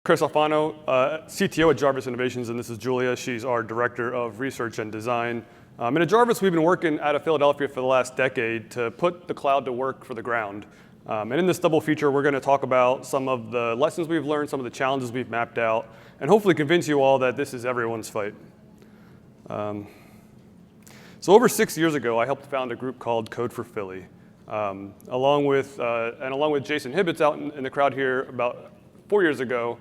Chris Alfano, CTO at Jarvus Innovations, and this is Julia. She's our Director of Research and Design. And at Jarvus, we've been working out of Philadelphia for the last decade to put the cloud to work for the ground. And in this double feature, we're going to talk about some of the lessons we've learned, some of the challenges we've mapped out, and hopefully convince you all that this is everyone's fight. So over 6 years ago, I helped found a group called Code for Philly. Along with Jason Hibbets out in the crowd here about 4 years ago,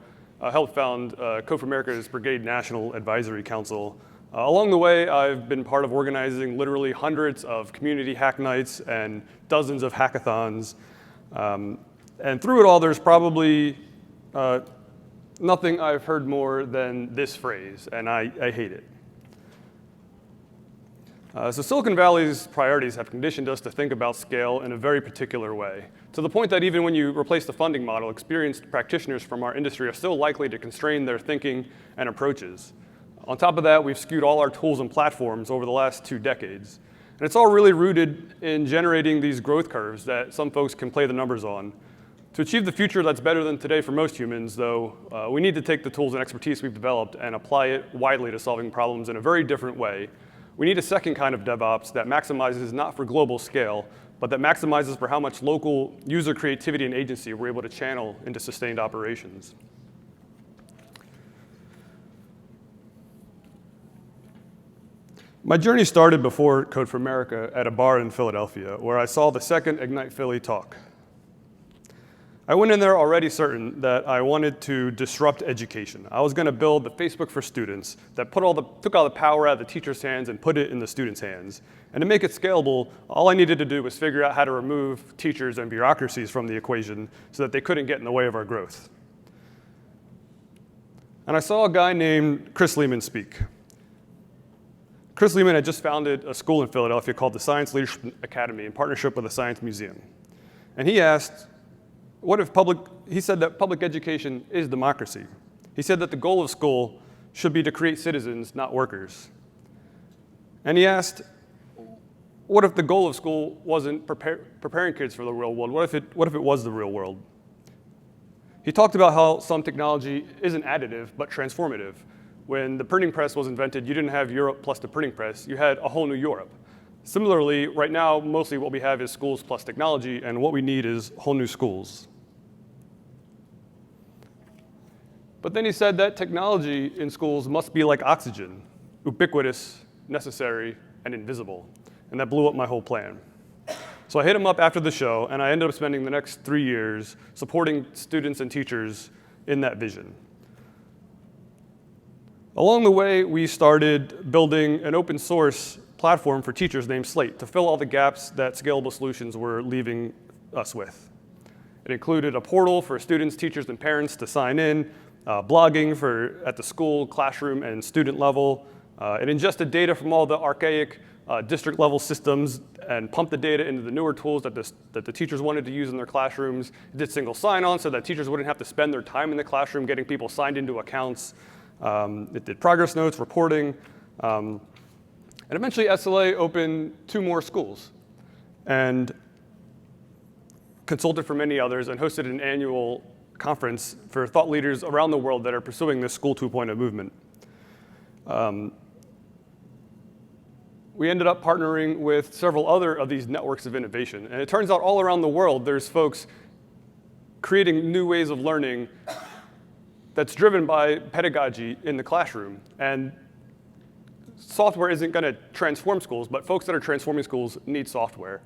helped found Code for America's Brigade National Advisory Council. Along the way, I've been part of organizing literally hundreds of community hack nights and dozens of hackathons. And through it all, there's probably nothing I've heard more than this phrase, and I hate it. So Silicon Valley's priorities have conditioned us to think about scale in a very particular way, to the point that even when you replace the funding model, experienced practitioners from our industry are still likely to constrain their thinking and approaches. On top of that, we've skewed all our tools and platforms over the last 2 decades. And it's all really rooted in generating these growth curves that some folks can play the numbers on. To achieve the future that's better than today for most humans, though, we need to take the tools and expertise we've developed and apply it widely to solving problems in a very different way. We need a second kind of DevOps that maximizes not for global scale, but that maximizes for how much local user creativity and agency we're able to channel into sustained operations. My journey started before Code for America at a bar in Philadelphia, where I saw the second Ignite Philly talk. I went in there already certain that I wanted to disrupt education. I was going to build the Facebook for students that took all the power out of the teachers' hands and put it in the students' hands. And to make it scalable, all I needed to do was figure out how to remove teachers and bureaucracies from the equation so that they couldn't get in the way of our growth. And I saw a guy named Chris Lehman speak. Chris Lehman had just founded a school in Philadelphia called the Science Leadership Academy in partnership with the Science Museum. And he asked, he said that public education is democracy. He said that the goal of school should be to create citizens, not workers. And he asked, what if the goal of school wasn't preparing kids for the real world? What if it was the real world? He talked about how some technology isn't additive, but transformative. When the printing press was invented, you didn't have Europe plus the printing press, you had a whole new Europe. Similarly, right now, mostly what we have is schools plus technology, and what we need is whole new schools. But then he said that technology in schools must be like oxygen, ubiquitous, necessary, and invisible. And that blew up my whole plan. So I hit him up after the show, and I ended up spending the next 3 years supporting students and teachers in that vision. Along the way, we started building an open source platform for teachers named Slate to fill all the gaps that scalable solutions were leaving us with. It included a portal for students, teachers, and parents to sign in, blogging at the school, classroom, and student level. It ingested data from all the archaic district level systems and pumped the data into the newer tools that the teachers wanted to use in their classrooms. It did single sign-on so that teachers wouldn't have to spend their time in the classroom getting people signed into accounts. It did progress notes, reporting, and eventually SLA opened 2 more schools and consulted for many others and hosted an annual conference for thought leaders around the world that are pursuing this School 2.0 movement. We ended up partnering with several other of these networks of innovation. And it turns out all around the world, there's folks creating new ways of learning that's driven by pedagogy in the classroom. And software isn't going to transform schools, but folks that are transforming schools need software.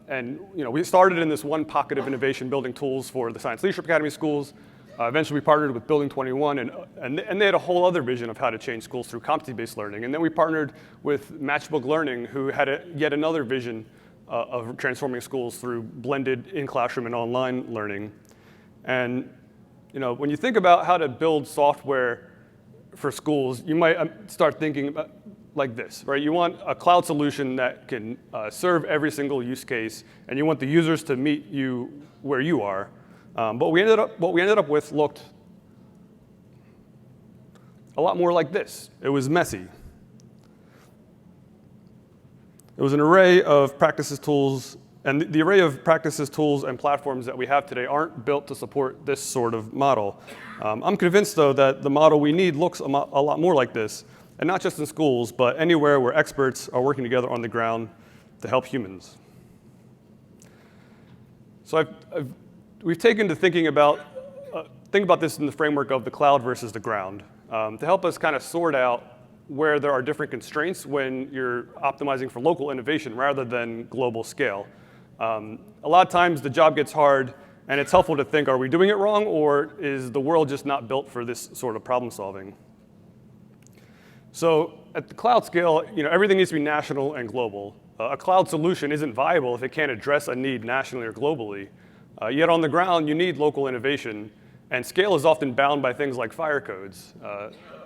And we started in this one pocket of innovation, building tools for the Science Leadership Academy schools. Eventually, we partnered with Building 21, and they had a whole other vision of how to change schools through competency-based learning. And then we partnered with Matchbook Learning, who had yet another vision of transforming schools through blended in-classroom and online learning. And when you think about how to build software for schools, you might start thinking about like this, right? You want a cloud solution that can serve every single use case, and you want the users to meet you where you are. But what we ended up with looked a lot more like this. It was messy. It was an array of practices, tools, And the array of practices, tools, and platforms that we have today aren't built to support this sort of model. I'm convinced, though, that the model we need looks a lot more like this, and not just in schools, but anywhere where experts are working together on the ground to help humans. So we've taken to think about this in the framework of the cloud versus the ground, to help us kind of sort out where there are different constraints when you're optimizing for local innovation rather than global scale. A lot of times the job gets hard, and it's helpful to think, are we doing it wrong, or is the world just not built for this sort of problem solving? So at the cloud scale, everything needs to be national and global. A cloud solution isn't viable if it can't address a need nationally or globally. Yet on the ground, you need local innovation, and scale is often bound by things like fire codes.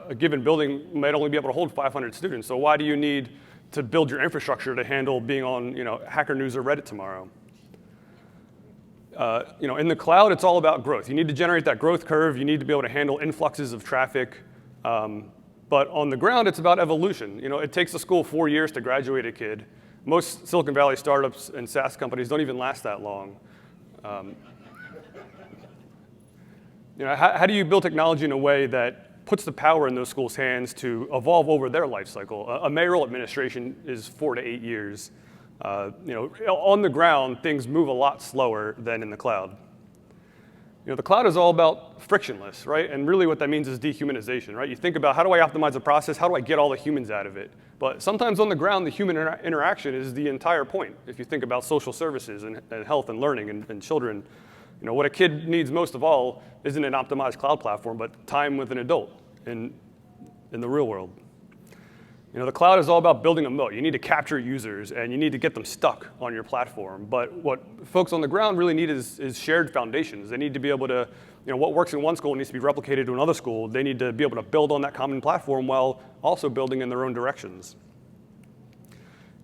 A given building might only be able to hold 500 students, so why do you need to build your infrastructure to handle being on Hacker News or Reddit tomorrow? In the cloud, it's all about growth. You need to generate that growth curve. You need to be able to handle influxes of traffic. But on the ground, it's about evolution. It takes a school 4 years to graduate a kid. Most Silicon Valley startups and SaaS companies don't even last that long. How do you build technology in a way that puts the power in those schools' hands to evolve over their life cycle? A mayoral administration is 4 to 8 years. On the ground, things move a lot slower than in the cloud. The cloud is all about frictionless, right? And really what that means is dehumanization, right? You think about, how do I optimize a process? How do I get all the humans out of it? But sometimes on the ground, the human interaction is the entire point. If you think about social services and health and learning and children, what a kid needs most of all isn't an optimized cloud platform, but time with an adult in the real world. The cloud is all about building a moat. You need to capture users, and you need to get them stuck on your platform. But what folks on the ground really need is shared foundations. They need to be able to, what works in one school needs to be replicated to another school. They need to be able to build on that common platform while also building in their own directions.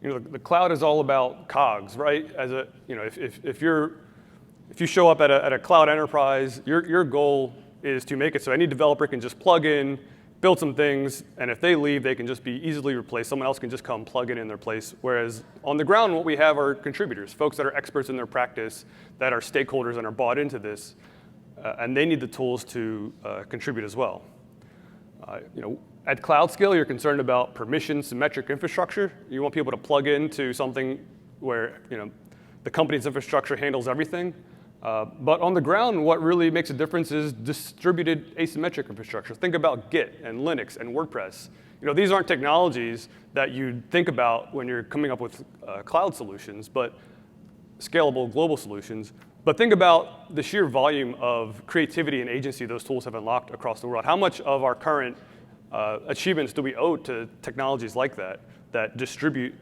The cloud is all about cogs, right? If you show up at a cloud enterprise, your goal is to make it so any developer can just plug in, build some things, and if they leave, they can just be easily replaced. Someone else can just come plug it in their place. Whereas on the ground, what we have are contributors, folks that are experts in their practice, that are stakeholders and are bought into this, and they need the tools to contribute as well. At cloud scale, you're concerned about permission, symmetric infrastructure. You want people to plug into something where the company's infrastructure handles everything. But on the ground, what really makes a difference is distributed asymmetric infrastructure. Think about Git and Linux and WordPress. These aren't technologies that you think about when you're coming up with cloud solutions, but scalable global solutions. But think about the sheer volume of creativity and agency those tools have unlocked across the world. How much of our current achievements do we owe to technologies like that distribute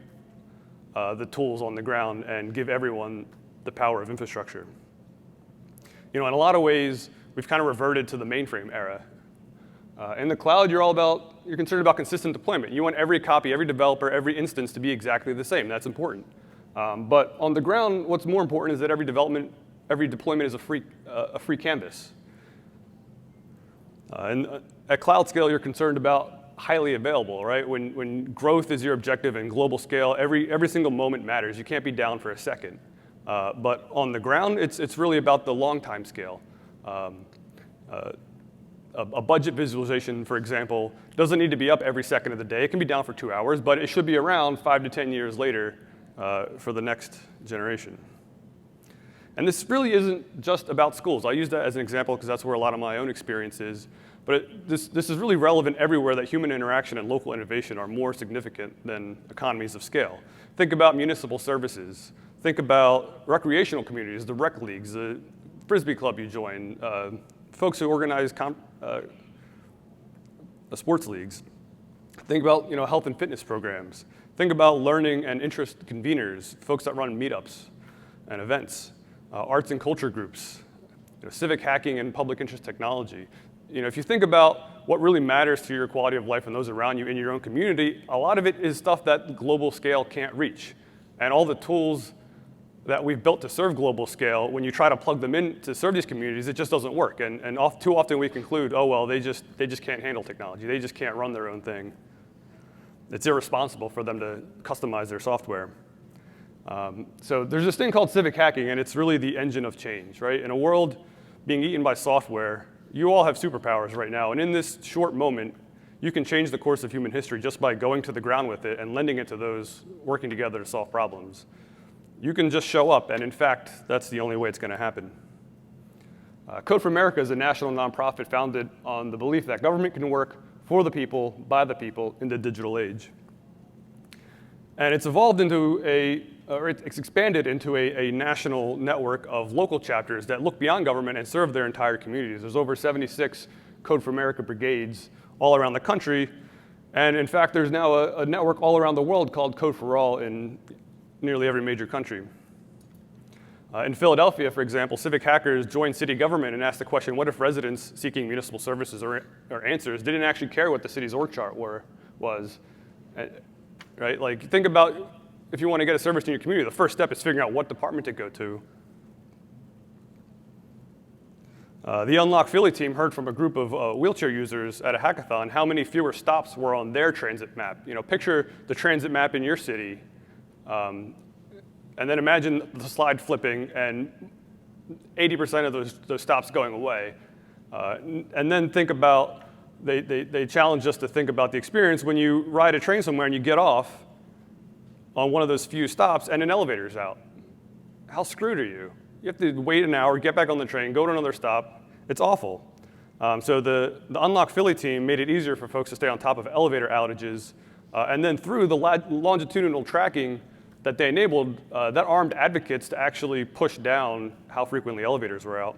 the tools on the ground and give everyone the power of infrastructure? In a lot of ways, we've kind of reverted to the mainframe era. In the cloud, you're concerned about consistent deployment. You want every copy, every developer, every instance to be exactly the same. That's important. But on the ground, what's more important is that every deployment is a free canvas. And at cloud scale, you're concerned about highly available, right? When growth is your objective and global scale, every single moment matters. You can't be down for a second. But on the ground, it's really about the long time scale. A budget visualization, for example, doesn't need to be up every second of the day. It can be down for 2 hours, but it should be around 5 to 10 years later for the next generation. And this really isn't just about schools. I'll use that as an example because that's where a lot of my own experience is. But this is really relevant everywhere that human interaction and local innovation are more significant than economies of scale. Think about municipal services. Think about recreational communities, the rec leagues, the Frisbee club you join, folks who organize sports leagues. Think about health and fitness programs. Think about learning and interest conveners, folks that run meetups and events, arts and culture groups, civic hacking and public interest technology. If you think about what really matters to your quality of life and those around you in your own community, a lot of it is stuff that global scale can't reach. And all the tools that we've built to serve global scale, when you try to plug them in to serve these communities, it just doesn't work. And too often we conclude, oh, well, they just can't handle technology. They just can't run their own thing. It's irresponsible for them to customize their software. So there's this thing called civic hacking, and it's really the engine of change, right? In a world being eaten by software, you all have superpowers right now, and in this short moment, you can change the course of human history just by going to the ground with it and lending it to those working together to solve problems. You can just show up, and in fact, that's the only way it's going to happen. Code for America is a national nonprofit founded on the belief that government can work for the people, by the people, in the digital age. And it's evolved into it's expanded into a national network of local chapters that look beyond government and serve their entire communities. There's over 76 Code for America brigades all around the country. And in fact, there's now a network all around the world called Code for All in nearly every major country. In Philadelphia, for example, civic hackers joined city government and asked the question, what if residents seeking municipal services or answers didn't actually care what the city's org chart was? Right? Like, think about if you want to get a service in your community, the first step is figuring out what department to go to. The Unlock Philly team heard from a group of wheelchair users at a hackathon how many fewer stops were on their transit map. You know, picture the transit map in your city, and then imagine the slide flipping and 80% of those stops going away. And then think about, they challenge us to think about the experience when you ride a train somewhere and you get off on one of those few stops and an elevator's out. How screwed are you? You have to wait an hour, get back on the train, go to another stop. It's awful. So the Unlock Philly team made it easier for folks to stay on top of elevator outages. And then through the longitudinal tracking that they enabled, that armed advocates to actually push down how frequently elevators were out.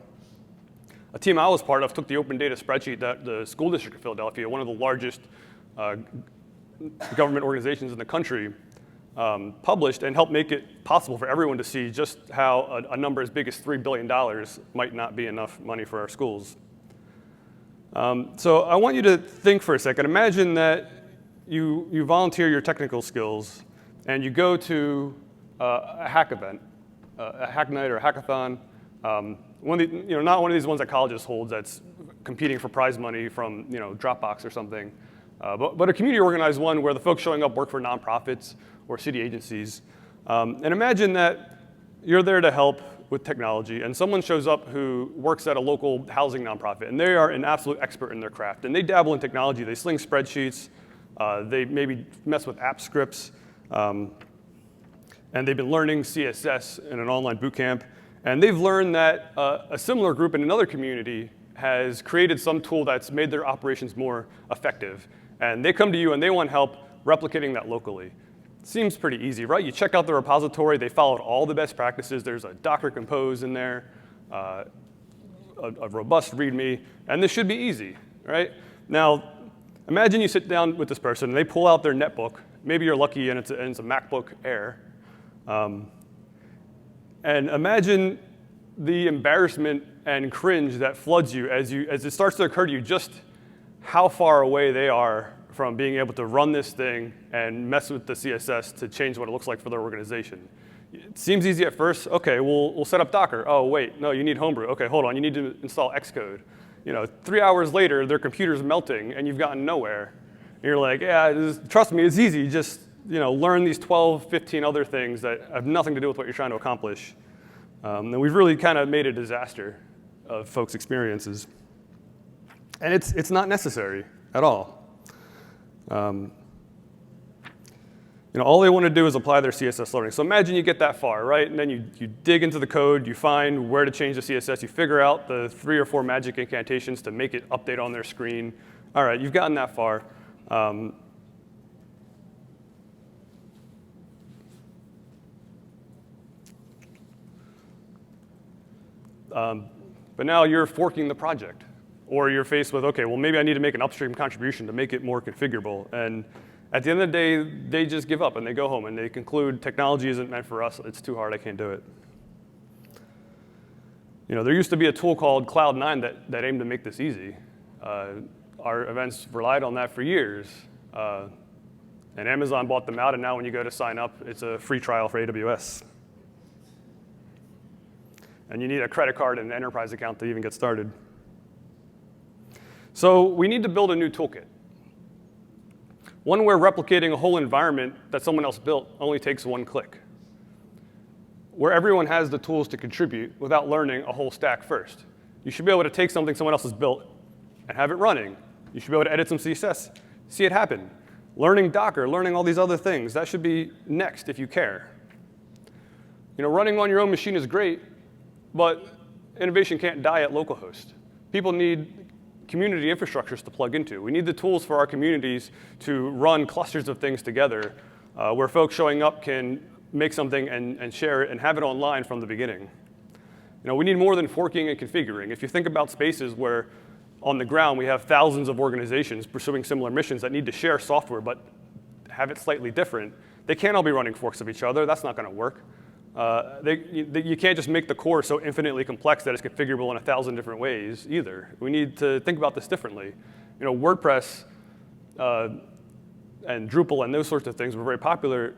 A team I was part of took the open data spreadsheet that the school district of Philadelphia, one of the largest government organizations in the country, published and helped make it possible for everyone to see just how a number as big as $3 billion might not be enough money for our schools. So I want you to think for a second. Imagine that you volunteer your technical skills and you go to a hack event, a hack night or a hackathon. Not one of these ones that colleges hold that's competing for prize money from Dropbox or something, but a community organized one where the folks showing up work for nonprofits or city agencies. And imagine that you're there to help with technology, and someone shows up who works at a local housing nonprofit, and they are an absolute expert in their craft. And they dabble in technology. They sling spreadsheets. They maybe mess with app scripts. And they've been learning CSS in an online boot camp. And they've learned that a similar group in another community has created some tool that's made their operations more effective. And they come to you and they want help replicating that locally. Seems pretty easy, right? You check out the repository. They followed all the best practices. There's a Docker Compose in there, a robust README, and this should be easy, right? Now, imagine you sit down with this person and they pull out their netbook. Maybe you're lucky and it's a MacBook Air. And imagine the embarrassment and cringe that floods you as it starts to occur to you just how far away they are from being able to run this thing and mess with the CSS to change what it looks like for their organization. It seems easy at first. OK, we'll set up Docker. Oh, wait, no, you need Homebrew. OK, hold on, you need to install Xcode. 3 hours later, their computer's melting, and you've gotten nowhere. And you're like, yeah, trust me, it's easy. Just learn these 12, 15 other things that have nothing to do with what you're trying to accomplish. And we've really kind of made a disaster of folks' experiences. And it's not necessary at all. All they want to do is apply their CSS learning. So imagine you get that far, right? And then you dig into the code, you find where to change the CSS, you figure out the 3 or 4 magic incantations to make it update on their screen. All right, you've gotten that far. But now you're forking the project. Or you're faced with, OK, well, maybe I need to make an upstream contribution to make it more configurable. And at the end of the day, they just give up and they go home and they conclude technology isn't meant for us. It's too hard. I can't do it. There used to be a tool called Cloud9 that aimed to make this easy. Our events relied on that for years. And Amazon bought them out, and now when you go to sign up, it's a free trial for AWS. And you need a credit card and an enterprise account to even get started. So we need to build a new toolkit. One where replicating a whole environment that someone else built only takes 1 click. where everyone has the tools to contribute without learning a whole stack first. You should be able to take something someone else has built and have it running. You should be able to edit some CSS, see it happen. Learning Docker, learning all these other things, that should be next if you care. Running on your own machine is great, but innovation can't die at localhost. People need community infrastructures to plug into. We need the tools for our communities to run clusters of things together where folks showing up can make something and share it and have it online from the beginning. We need more than forking and configuring. If you think about spaces where on the ground we have thousands of organizations pursuing similar missions that need to share software but have it slightly different, they can't all be running forks of each other. That's not going to work. You can't just make the core so infinitely complex that it's configurable in 1,000 different ways either. We need to think about this differently. WordPress and Drupal and those sorts of things were very popular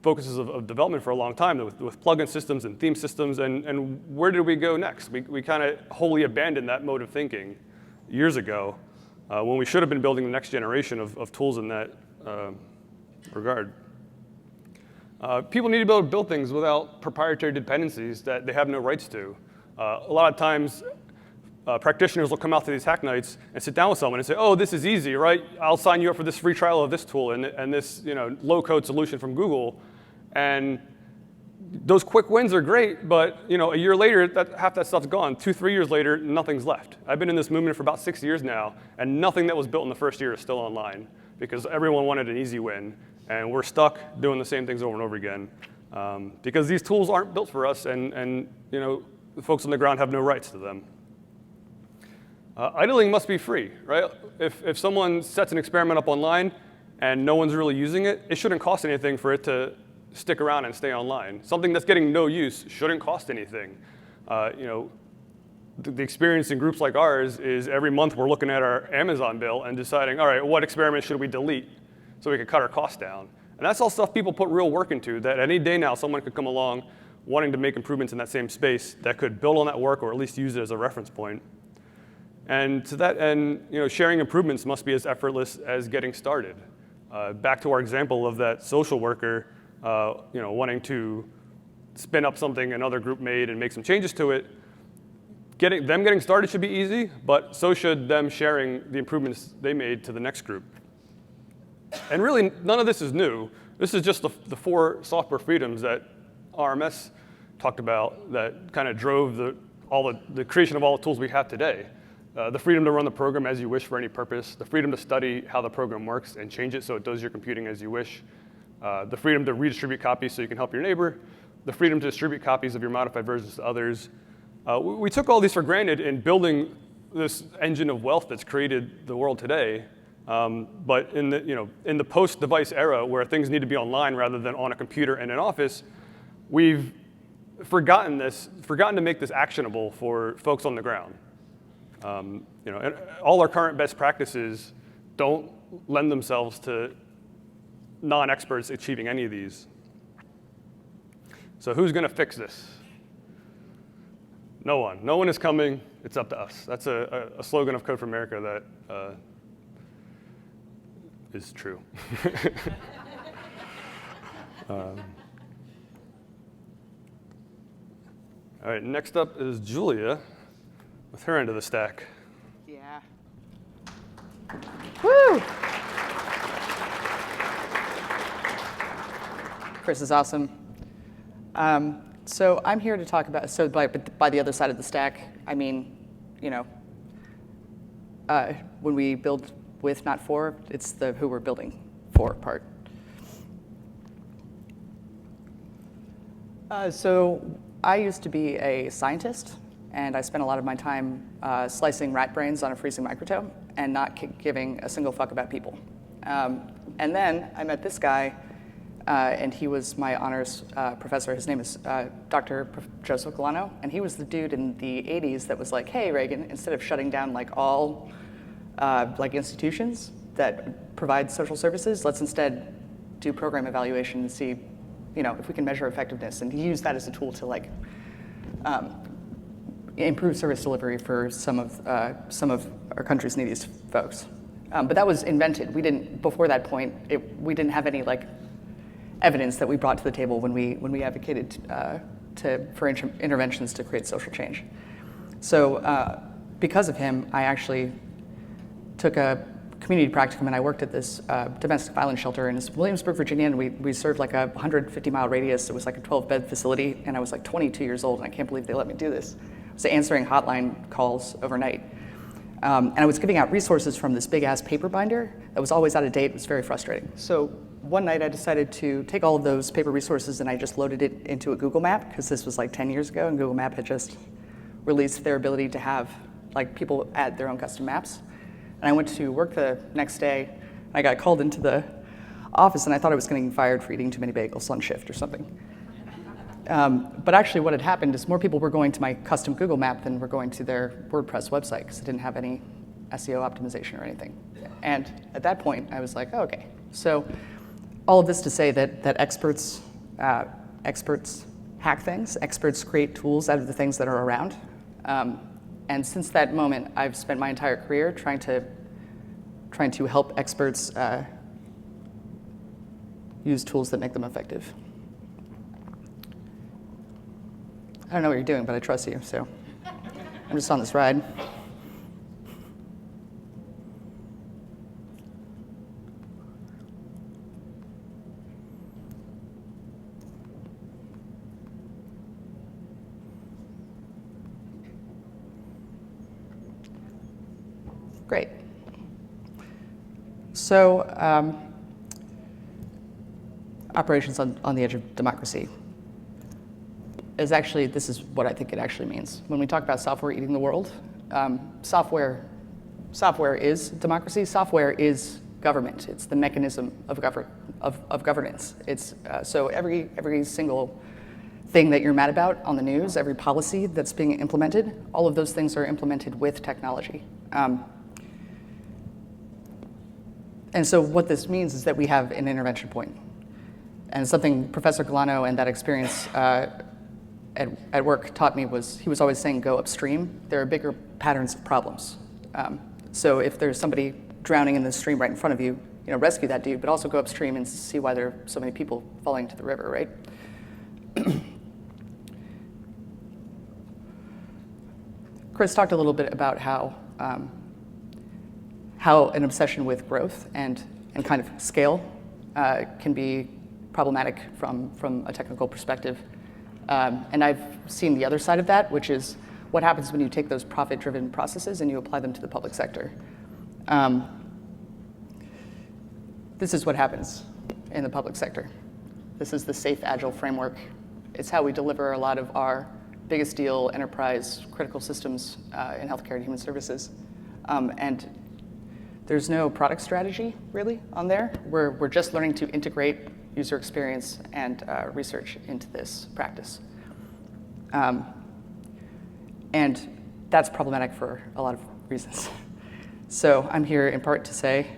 focuses of development for a long time with plugin systems and theme systems. And where did we go next? We kind of wholly abandoned that mode of thinking years ago when we should have been building the next generation of tools in that regard. People need to be able to build things without proprietary dependencies that they have no rights to. A lot of times, practitioners will come out to these hack nights and sit down with someone and say, oh, this is easy, right? I'll sign you up for this free trial of this tool and this low-code solution from Google. And those quick wins are great, but a year later, half that stuff's gone. 2-3 years later, nothing's left. I've been in this movement for about 6 years now, and nothing that was built in the first year is still online because everyone wanted an easy win. And we're stuck doing the same things over and over again because these tools aren't built for us, and the folks on the ground have no rights to them. Idling must be free, right? If someone sets an experiment up online and no one's really using it, it shouldn't cost anything for it to stick around and stay online. Something that's getting no use shouldn't cost anything. The experience in groups like ours is every month we're looking at our Amazon bill and deciding, all right, what experiment should we delete so we can cut our costs down? And that's all stuff people put real work into that any day now someone could come along wanting to make improvements in that same space that could build on that work or at least use it as a reference point. And to that end, sharing improvements must be as effortless as getting started. Back to our example of that social worker wanting to spin up something another group made and make some changes to it. Getting started should be easy, but so should them sharing the improvements they made to the next group. And really, none of this is new. This is just the 4 software freedoms that RMS talked about that kind of drove the creation of all the tools we have today. The freedom to run the program as you wish for any purpose, the freedom to study how the program works and change it so it does your computing as you wish, the freedom to redistribute copies so you can help your neighbor, the freedom to distribute copies of your modified versions to others. We took all these for granted in building this engine of wealth that's created the world today. But in the post-device era where things need to be online rather than on a computer in an office, we've forgotten to make this actionable for folks on the ground. And all our current best practices don't lend themselves to non-experts achieving any of these. So who's going to fix this? No one. No one is coming. It's up to us. That's a slogan of Code for America that is true. All right, next up is Julia with her end of the stack. Yeah. Woo! Chris is awesome. So I'm here to talk about, so by the other side of the stack, I mean, when we build with, not for, it's the who we're building for part. So I used to be a scientist, and I spent a lot of my time slicing rat brains on a freezing microtome and not giving a single fuck about people. And then I met this guy, and he was my honors professor. His name is Dr. Joseph Galano, and he was the dude in the 80s that was like, hey, Reagan, instead of shutting down all institutions that provide social services, let's instead do program evaluation and see, if we can measure effectiveness. And he used that as a tool to improve service delivery for some of our country's neediest folks. But that was invented. Before that point, we didn't have any evidence that we brought to the table when we advocated for interventions to create social change. So because of him, I actually took a community practicum and I worked at this domestic violence shelter in Williamsburg, Virginia, and we served like a 150-mile radius. It was like a 12-bed facility, and I was like 22 years old, and I can't believe they let me do this. I was answering hotline calls overnight. And I was giving out resources from this big-ass paper binder that was always out of date. It was very frustrating. So one night I decided to take all of those paper resources and I just loaded it into a Google map, because this was like 10 years ago, and Google Map had just released their ability to have like people add their own custom maps. And I went to work the next day, and I got called into the office, and I thought I was getting fired for eating too many bagels on shift or something. But actually what had happened is more people were going to my custom Google map than were going to their WordPress website, because it didn't have any SEO optimization or anything. And at that point, I was like, oh, okay. So all of this to say that experts hack things, experts create tools out of the things that are around. And since that moment, I've spent my entire career trying to help experts use tools that make them effective. I don't know what you're doing, but I trust you, so I'm just on this ride. Great. So, operations on the edge of democracy is actually, this is what I think it actually means. When we talk about software eating the world, software is democracy. Software is government. It's the mechanism of governance. It's so every single thing that you're mad about on the news, every policy that's being implemented, all of those things are implemented with technology. And so what this means is that we have an intervention point. And something Professor Galano and that experience at work taught me was, he was always saying, go upstream. There are bigger patterns of problems. So if there's somebody drowning in the stream right in front of you, rescue that dude, but also go upstream and see why there are so many people falling into the river, right? Chris talked a little bit about how an obsession with growth and kind of scale can be problematic from a technical perspective. And I've seen the other side of that, which is what happens when you take those profit-driven processes and you apply them to the public sector. This is what happens in the public sector. This is the safe, agile framework. It's how we deliver a lot of our biggest deal enterprise critical systems in healthcare and human services. And there's no product strategy, really, on there. We're just learning to integrate user experience and research into this practice. And that's problematic for a lot of reasons. So I'm here in part to say,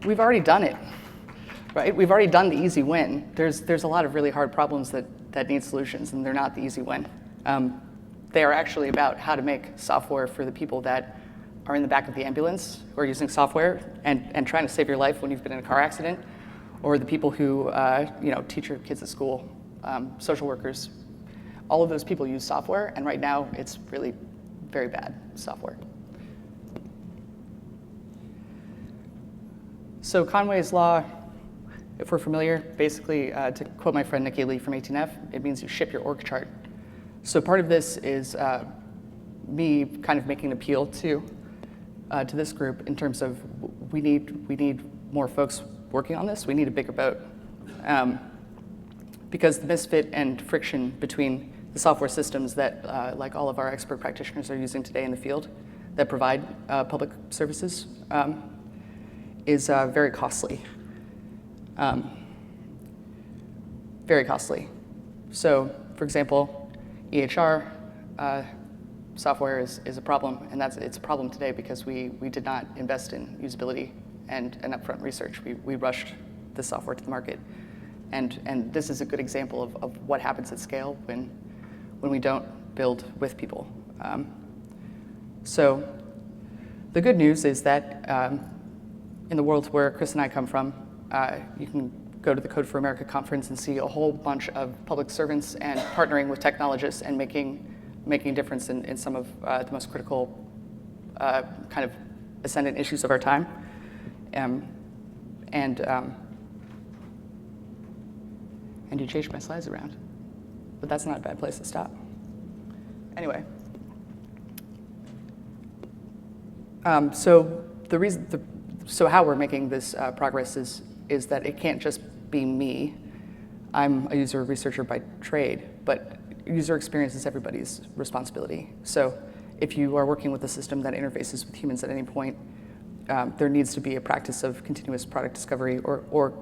we've already done it, right? We've already done the easy win. There's a lot of really hard problems that need solutions, and they're not the easy win. They are actually about how to make software for the people that are in the back of the ambulance who are using software and trying to save your life when you've been in a car accident, or the people who teach your kids at school, social workers. All of those people use software, and right now it's really very bad software. So Conway's law, if we're familiar, basically, to quote my friend Nikki Lee from 18F, it means you ship your org chart. So part of this is me kind of making an appeal to this group in terms of we need more folks working on this. We need a bigger boat. Because the misfit and friction between the software systems that like all of our expert practitioners are using today in the field that provide public services is very costly. Very costly. So, for example, EHR software is a problem, and it's a problem today because we did not invest in usability and upfront research. We rushed the software to the market. And this is a good example of what happens at scale when we don't build with people. So the good news is that in the world where Chris and I come from, you can go to the Code for America conference and see a whole bunch of public servants and partnering with technologists and making a difference in some of the most critical kind of ascendant issues of our time. And you changed my slides around, but that's not a bad place to stop. Anyway, so how we're making this progress is that it can't just be me. I'm a user researcher by trade, but user experience is everybody's responsibility. So if you are working with a system that interfaces with humans at any point, there needs to be a practice of continuous product discovery, or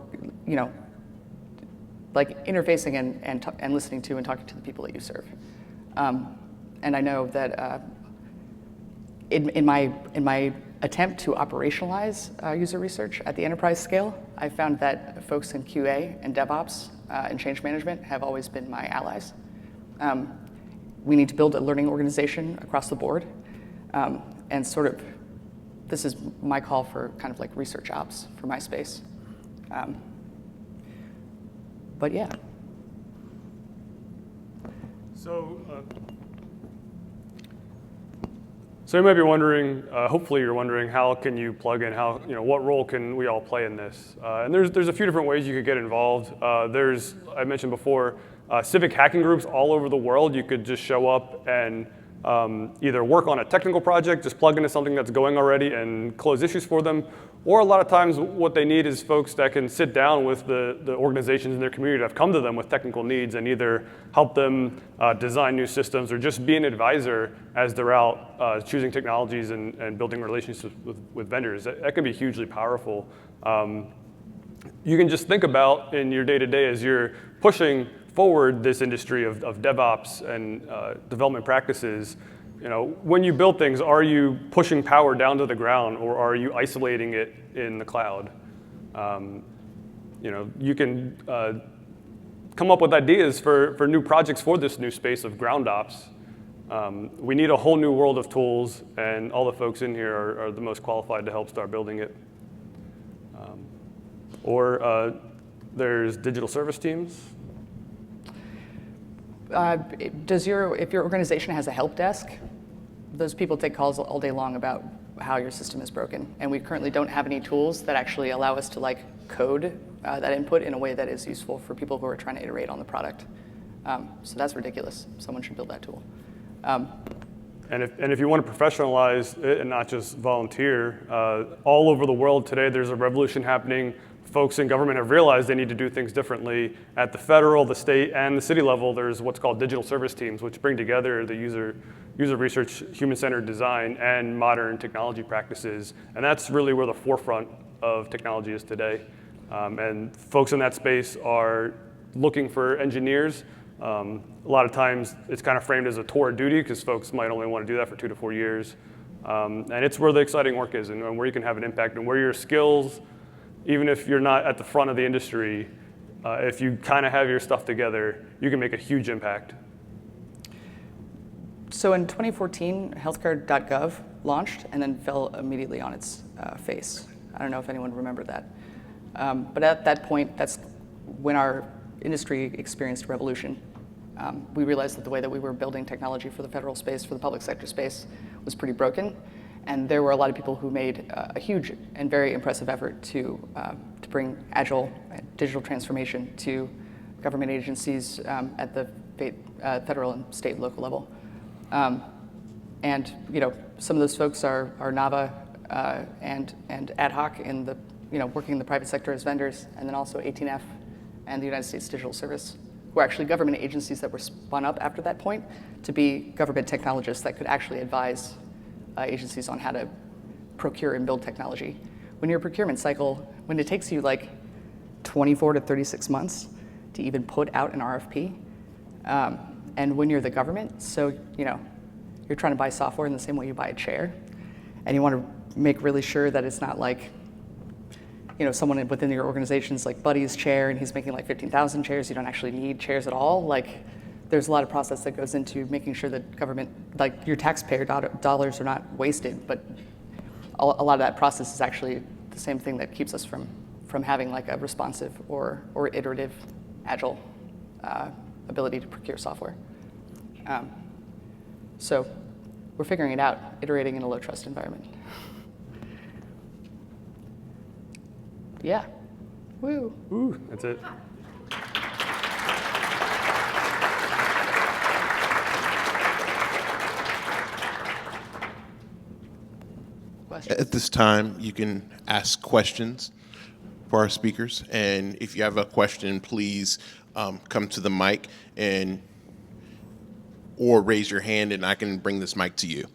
like interfacing and listening to and talking to the people that you serve. And I know that in my attempt to operationalize user research at the enterprise scale, I found that folks in QA and DevOps and change management have always been my allies. We need to build a learning organization across the board, and sort of, this is my call for kind of like research ops for my space. But yeah. So you might be wondering, hopefully you're wondering, how can you plug in, what role can we all play in this? And there's a few different ways you could get involved. I mentioned before, civic hacking groups all over the world. You could just show up and either work on a technical project, just plug into something that's going already and close issues for them. Or a lot of times what they need is folks that can sit down with the organizations in their community that have come to them with technical needs and either help them design new systems or just be an advisor as they're out choosing technologies and building relationships with vendors. That can be hugely powerful. You can just think about in your day-to-day as you're pushing forward this industry of DevOps and development practices. When you build things, are you pushing power down to the ground, or are you isolating it in the cloud? You can come up with ideas for new projects for this new space of ground ops. We need a whole new world of tools, and all the folks in here are the most qualified to help start building it. There's digital service teams. If your organization has a help desk, those people take calls all day long about how your system is broken. And we currently don't have any tools that actually allow us to code that input in a way that is useful for people who are trying to iterate on the product. So that's ridiculous. Someone should build that tool. And if you want to professionalize it and not just volunteer, all over the world today there's a revolution happening. Folks in government have realized they need to do things differently. At the federal, the state, and the city level, there's what's called digital service teams, which bring together the user research, human-centered design, and modern technology practices. And that's really where the forefront of technology is today. And folks in that space are looking for engineers. A lot of times it's kind of framed as a tour of duty because folks might only want to do that for 2 to 4 years. And it's where the exciting work is and where you can have an impact and where your skills, even if you're not at the front of the industry, if you kind of have your stuff together, you can make a huge impact. So in 2014, healthcare.gov launched and then fell immediately on its face. I don't know if anyone remembered that. But at that point, that's when our industry experienced a revolution. We realized that the way that we were building technology for the federal space, for the public sector space, was pretty broken. And there were a lot of people who made a huge and very impressive effort to bring agile digital transformation to government agencies at the federal and state and local level. And some of those folks are Nava and ad hoc in the working in the private sector as vendors, and then also 18F and the United States Digital Service, who are actually government agencies that were spun up after that point to be government technologists that could actually advise agencies on how to procure and build technology. When your procurement cycle, when it takes you 24 to 36 months to even put out an RFP, and when you're the government, so you're trying to buy software in the same way you buy a chair, and you want to make really sure that it's not someone within your organization's Buddy's chair and he's making 15,000 chairs. You don't actually need chairs at all. There's a lot of process that goes into making sure that government, your taxpayer dollars are not wasted, but a lot of that process is actually the same thing that keeps us from from having like a responsive or iterative, agile ability to procure software. So we're figuring it out, iterating in a low trust environment. Yeah. Woo. Ooh, that's it. Questions? At this time, you can ask questions for our speakers. And if you have a question, please come to the mic or raise your hand and I can bring this mic to you.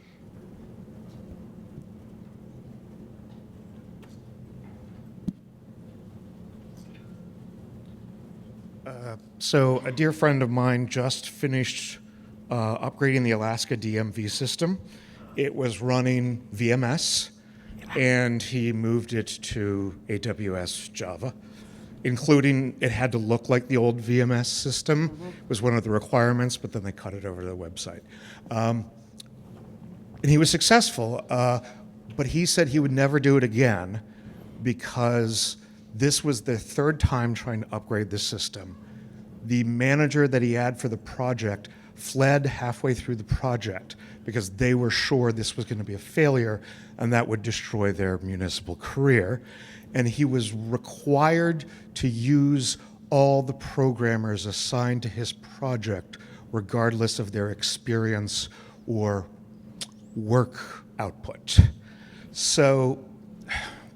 So a dear friend of mine just finished upgrading the Alaska DMV system. It was running VMS, and he moved it to AWS Java, including it had to look like the old VMS system was one of the requirements, but then they cut it over to the website. And he was successful, but he said he would never do it again because this was the third time trying to upgrade the system. The manager that he had for the project fled halfway through the project because they were sure this was going to be a failure and that would destroy their municipal career. And he was required to use all the programmers assigned to his project, regardless of their experience or work output. So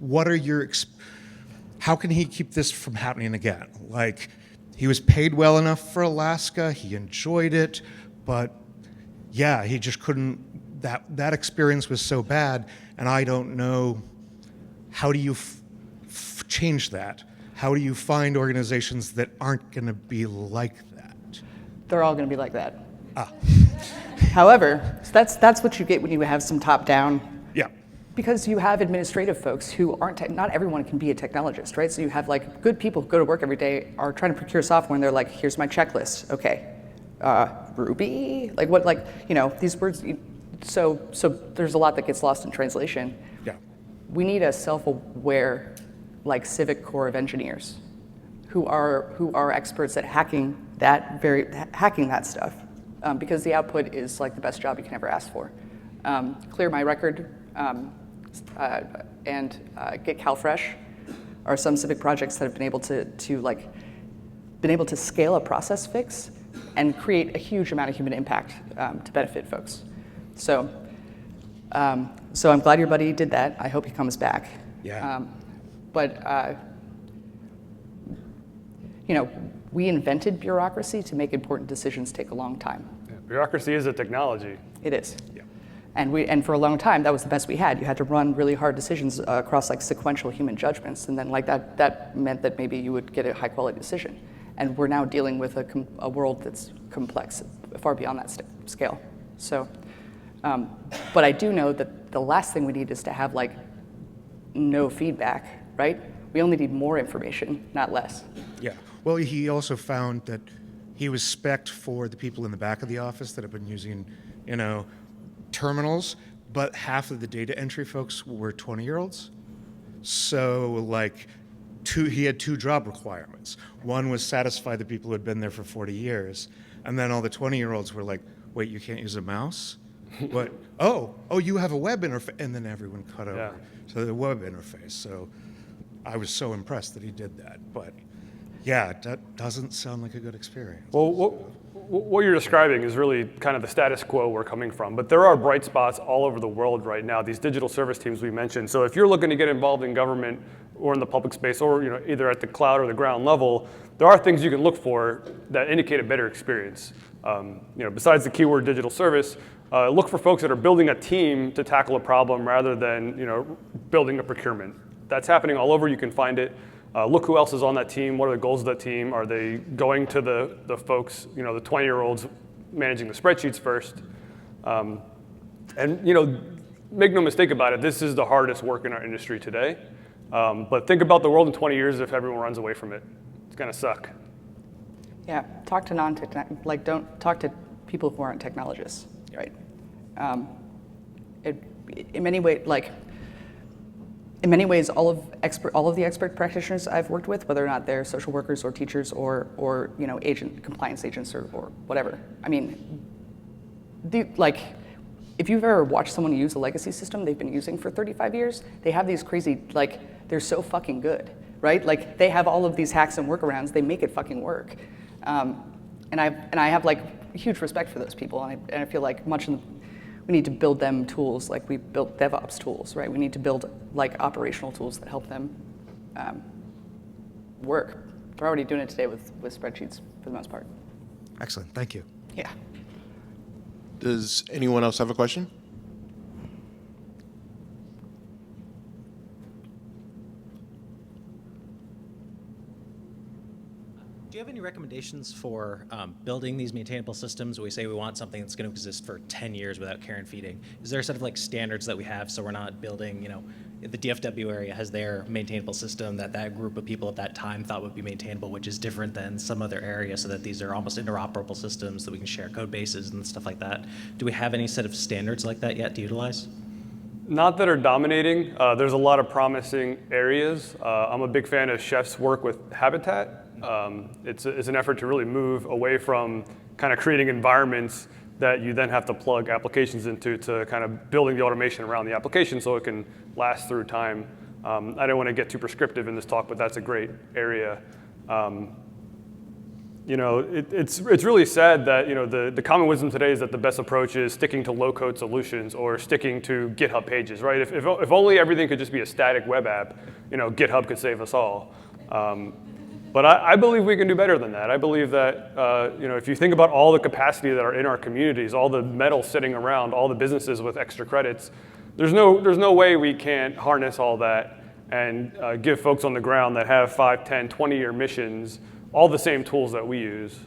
what are your, how can he keep this from happening again? Like, he was paid well enough for Alaska, he enjoyed it, but yeah, he just couldn't, that experience was so bad, and I don't know, how do you change that? How do you find organizations that aren't gonna be like that? They're all going to be like that. However, that's what you get when you have some top-down. Yeah. Because you have administrative folks who aren't, not everyone can be a technologist, right? So you have like good people who go to work every day, are trying to procure software, and they're like, here's my checklist. Okay, Ruby? Like what, like, you know, these words, so there's a lot that gets lost in translation. Yeah. We need a self-aware, like civic core of engineers who are experts at hacking that stuff, because the output is like the best job you can ever ask for. Clear My Record, and Get CalFresh are some civic projects that have been able to scale a process fix and create a huge amount of human impact to benefit folks. So I'm glad your buddy did that. I hope he comes back. Yeah. You know, we invented bureaucracy to make important decisions take a long time. Yeah, bureaucracy is a technology. It is. Yeah. And for a long time, that was the best we had. You had to run really hard decisions across like sequential human judgments, and then like that meant that maybe you would get a high quality decision. And we're now dealing with a world that's complex, far beyond that scale. So, but I do know that the last thing we need is to have like no feedback, right? We only need more information, not less. Yeah. Well, he also found that he was spec'd for the people in the back of the office that have been using, terminals, but half of the data entry folks were 20-year-olds. So like he had two job requirements. One was satisfy the people who had been there for 40 years. And then all the 20-year-olds were like, wait, you can't use a mouse? What? Oh, you have a web interface. And then everyone cut over to the web interface. So I was so impressed that he did that. But yeah, that doesn't sound like a good experience. Well, what you're describing is really kind of the status quo we're coming from. But there are bright spots all over the world right now, these digital service teams we mentioned. So if you're looking to get involved in government or in the public space or either at the cloud or the ground level, there are things you can look for that indicate a better experience. Besides the keyword digital service, look for folks that are building a team to tackle a problem rather than building a procurement. That's happening all over. You can find it. Look who else is on that team. What are the goals of that team? Are they going to the folks, the 20-year-olds managing the spreadsheets first? Make no mistake about it, this is the hardest work in our industry today. But think about the world in 20 years if everyone runs away from it. It's gonna suck. Yeah, talk to don't talk to people who aren't technologists, right? In many ways, in many ways, all of the expert practitioners I've worked with, whether or not they're social workers or teachers or compliance agents or whatever. I mean, if you've ever watched someone use a legacy system they've been using for 35 years, they have these crazy, they're so fucking good, right? Like, they have all of these hacks and workarounds, they make it fucking work. And I have huge respect for those people, and I feel like we need to build them tools like we built DevOps tools, right? We need to build operational tools that help them work. They're already doing it today with spreadsheets for the most part. Excellent, thank you. Yeah. Does anyone else have a question? Do you have any recommendations for building these maintainable systems? We say we want something that's going to exist for 10 years without care and feeding. Is there a set of standards that we have so we're not building, the DFW area has their maintainable system that group of people at that time thought would be maintainable, which is different than some other area, so that these are almost interoperable systems that we can share code bases and stuff like that. Do we have any set of standards like that yet to utilize? Not that are dominating. There's a lot of promising areas. I'm a big fan of Chef's work with Habitat. It's an effort to really move away from kind of creating environments that you then have to plug applications into to kind of building the automation around the application so it can last through time. I don't want to get too prescriptive in this talk, but that's a great area. It's really sad that the common wisdom today is that the best approach is sticking to low-code solutions or sticking to GitHub pages, right? If only everything could just be a static web app, GitHub could save us all. But I believe we can do better than that. I believe that if you think about all the capacity that are in our communities, all the metal sitting around, all the businesses with extra credits, there's no way we can't harness all that and give folks on the ground that have 5, 10, 20-year missions all the same tools that we use.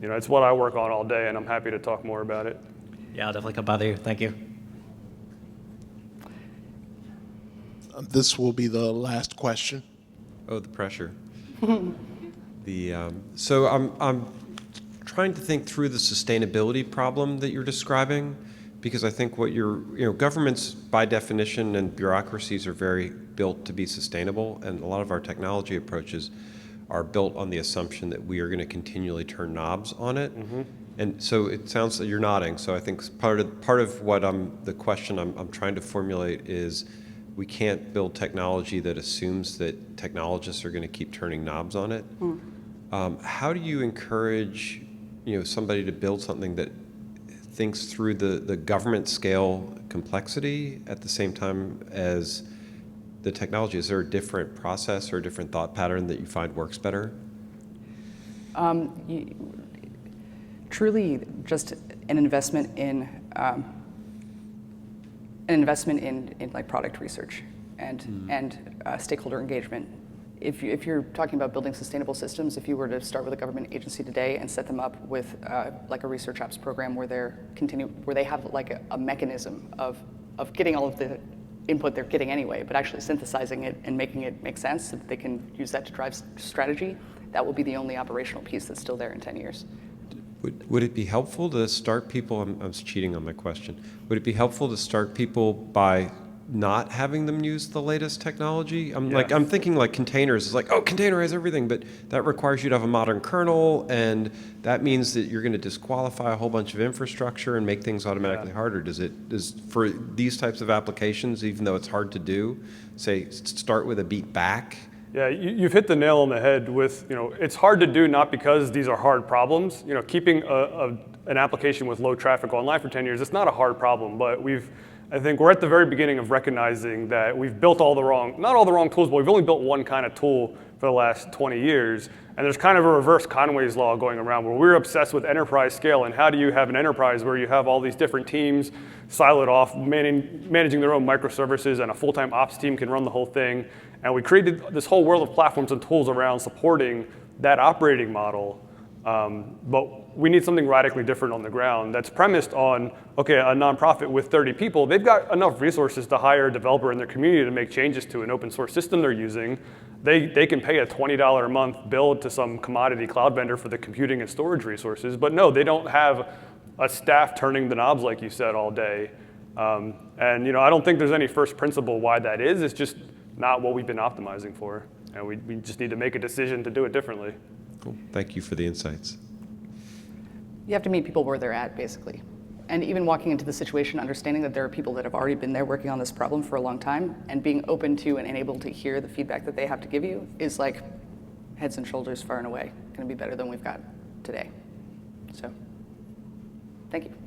It's what I work on all day, and I'm happy to talk more about it. Yeah, I'll definitely come bother you. Thank you. This will be the last question. Oh, the pressure. So I'm trying to think through the sustainability problem that you're describing, because I think what governments by definition and bureaucracies are very built to be sustainable, and a lot of our technology approaches are built on the assumption that we are going to continually turn knobs on it. Mm-hmm. And so it sounds like you're nodding. So I think part of what the question I'm trying to formulate is, we can't build technology that assumes that technologists are going to keep turning knobs on it. How do you encourage somebody to build something that thinks through the government scale complexity at the same time as the technology? Is there a different process or a different thought pattern that you find works better? Truly just an investment in product research and stakeholder engagement. If you're talking about building sustainable systems, if you were to start with a government agency today and set them up with a research ops program where they have a mechanism of getting all of the input they're getting anyway, but actually synthesizing it and making it make sense so that they can use that to drive strategy, that will be the only operational piece that's still there in 10 years. Would it be helpful to start people, I was cheating on my question, would it be helpful to start people by not having them use the latest technology? I'm thinking containers is containerize everything, but that requires you to have a modern kernel, and that means that you're going to disqualify a whole bunch of infrastructure and make things automatically harder. Does for these types of applications, even though it's hard to do, say start with a beat back? Yeah, you've hit the nail on the head with, it's hard to do not because these are hard problems. Keeping an application with low traffic online for 10 years, it's not a hard problem, but I think we're at the very beginning of recognizing that we've built not all the wrong tools, but we've only built one kind of tool for the last 20 years. And there's kind of a reverse Conway's law going around where we're obsessed with enterprise scale, and how do you have an enterprise where you have all these different teams siloed off, managing their own microservices, and a full-time ops team can run the whole thing. And we created this whole world of platforms and tools around supporting that operating model. But we need something radically different on the ground that's premised on, a nonprofit with 30 people, they've got enough resources to hire a developer in their community to make changes to an open source system they're using. They can pay a $20 a month bill to some commodity cloud vendor for the computing and storage resources. But no, they don't have a staff turning the knobs, like you said, all day. And I don't think there's any first principle why that is. It's just not what we've been optimizing for. And we just need to make a decision to do it differently. Cool. Thank you for the insights. You have to meet people where they're at, basically. And even walking into the situation, understanding that there are people that have already been there working on this problem for a long time, and being open to and able to hear the feedback that they have to give you is like heads and shoulders far and away going to be better than we've got today. So, thank you.